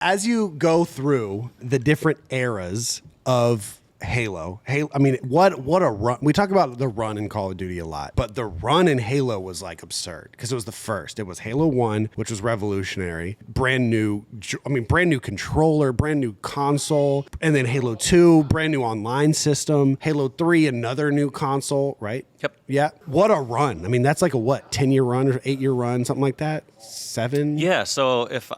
as you go through the different eras of Halo, I mean, what a run. We talk about the run in Call of Duty a lot, but the run in Halo was like absurd because it was the first. It was Halo 1, which was revolutionary, brand new controller, brand new console, and then Halo 2, brand new online system, Halo 3, another new console, right? Yep. Yeah. What a run. I mean, that's like a 10-year run or 8-year run, something like that? 7? Yeah, so if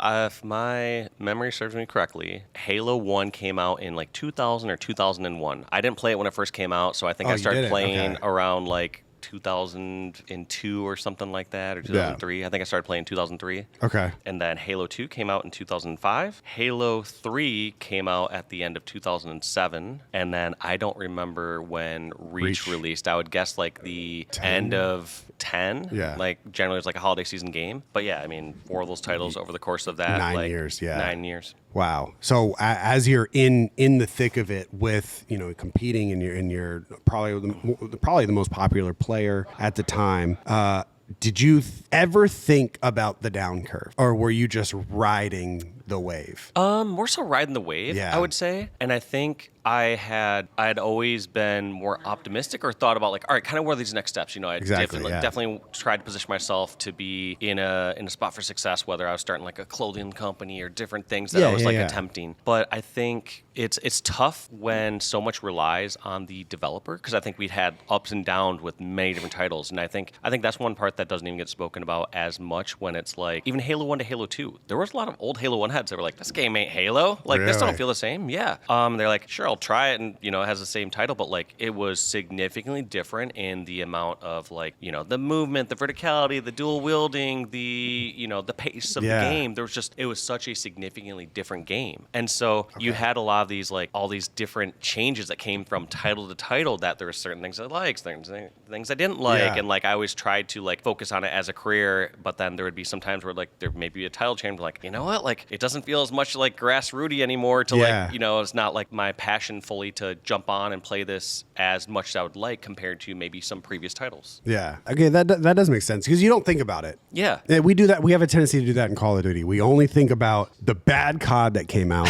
my memory serves me correctly, Halo 1 came out in like 2000 or 2001. I didn't play it when it first came out, so I think I started playing around like 2002 or something like that, or 2003. Yeah. I think I started playing in 2003. Okay. And then Halo 2 came out in 2005. Halo 3 came out at the end of 2007. And then I don't remember when Reach released. I would guess like the 10? End of 10. Yeah. Like generally it's like a holiday season game. But yeah, I mean, 4 of those titles over the course of that. 9 like, years, yeah. 9 years. Wow. So as you're in the thick of it with, competing and you're probably the most popular player at the time, did you ever think about the down curve, or were you just riding the wave? More so riding the wave, Yeah. I would say. And I think I had always been more optimistic or thought about like, all right, kind of what are these next steps? I definitely tried to position myself to be in a spot for success, whether I was starting like a clothing company or different things that I was attempting. But I think it's tough when so much relies on the developer, because I think we'd had ups and downs with many different titles. And I think that's one part that doesn't even get spoken about as much when it's like even Halo 1 to Halo 2. There was a lot of old Halo 1 heads that were like, this game ain't Halo. Like, this don't feel the same. Yeah. They're like, sure, I'll try it, and it has the same title, but like it was significantly different in the amount of like the movement, the verticality, the dual wielding, the the pace of the game. It was such a significantly different game, and so you had a lot of these like all these different changes that came from title to title. That there were certain things I liked, things I didn't like, and like I always tried to like focus on it as a career, but then there would be some times where like there may be a title change, like what, like it doesn't feel as much like grassrooty anymore to like it's not like my passion fully to jump on and play this as much as I would like compared to maybe some previous titles. Yeah. Okay, that does make sense because you don't think about it. Yeah. We do that. We have a tendency to do that in Call of Duty. We only think about the bad COD that came out,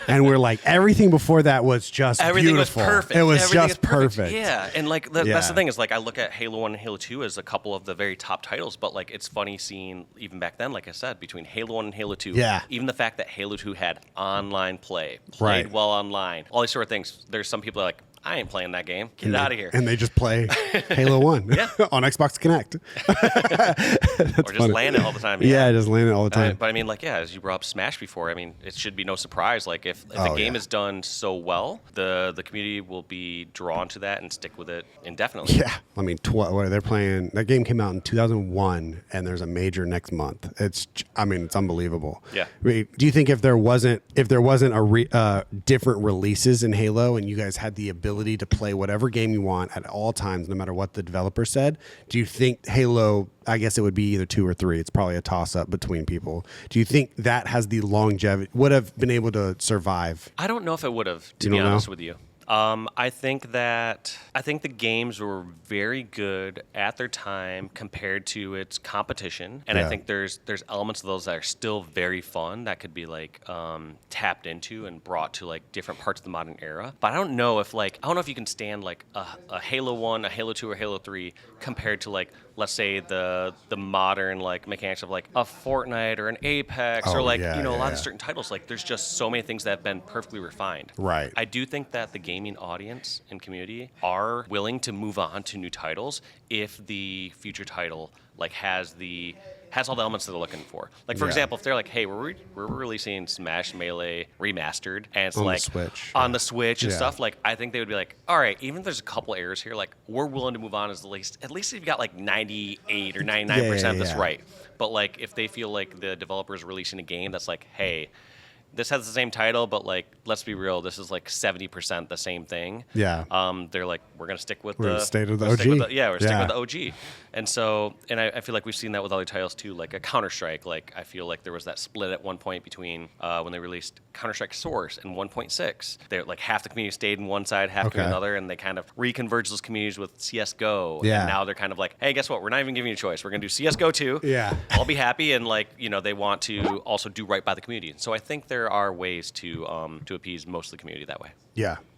and we're like, everything before that was just everything beautiful. Was perfect. It was everything just perfect. Yeah, and like that's the thing is like I look at Halo 1 and Halo 2 as a couple of the very top titles, but like it's funny seeing even back then, like I said, between Halo 1 and Halo 2, even the fact that Halo 2 had online play, played well online, all these sort of things. There's some people that are like, I ain't playing that game. Get out of here. And they just play Halo 1 on Xbox Connect. Or just land it all the time. Yeah, just land it all the time. But I mean, like, as you brought up Smash before, I mean, it should be no surprise. Like, if a game is done so well, the community will be drawn to that and stick with it indefinitely. Yeah. I mean, they're playing. That game came out in 2001, and there's a major next month. It's unbelievable. Yeah. I mean, do you think if there wasn't a different releases in Halo, and you guys had the ability to play whatever game you want at all times, no matter what the developer said, do you think Halo, I guess it would be either 2 or 3, it's probably a toss-up between people, do you think that has the longevity, would have been able to survive? I don't know if it would have, to be honest with you. I think the games were very good at their time compared to its competition, and I think there's elements of those that are still very fun that could be like tapped into and brought to like different parts of the modern era. But I don't know if you can stand like a Halo 1, a Halo 2, or Halo 3 compared to like, let's say the modern like mechanics of like a Fortnite or an Apex or like a lot of certain titles. Like there's just so many things that have been perfectly refined. Right. I do think that the gaming audience and community are willing to move on to new titles if the future title like has all the elements that they're looking for. Like, for example, if they're like, hey, we're releasing Smash Melee Remastered, and it's on the Switch and stuff, like, I think they would be like, all right, even if there's a couple errors here, like, we're willing to move on at least if you've got like 98 or 99% that's right. But like, if they feel like the developer is releasing a game that's like, hey, this has the same title, but like, let's be real, this is like 70% the same thing. Yeah. They're like, we're gonna stick with the state of the OG. Sticking with the OG. And so, and I feel like we've seen that with other titles too, like a Counter-Strike. Like, I feel like there was that split at one point between when they released Counter-Strike Source and 1.6. They're like, half the community stayed in one side, half in another, and they kind of reconverged those communities with CSGO. Yeah. And now they're kind of like, hey, guess what? We're not even giving you a choice. We're gonna do CSGO too. Yeah. I'll be happy, and like, they want to also do right by the community. So I think there there are ways to appease most of the community that way. Yeah.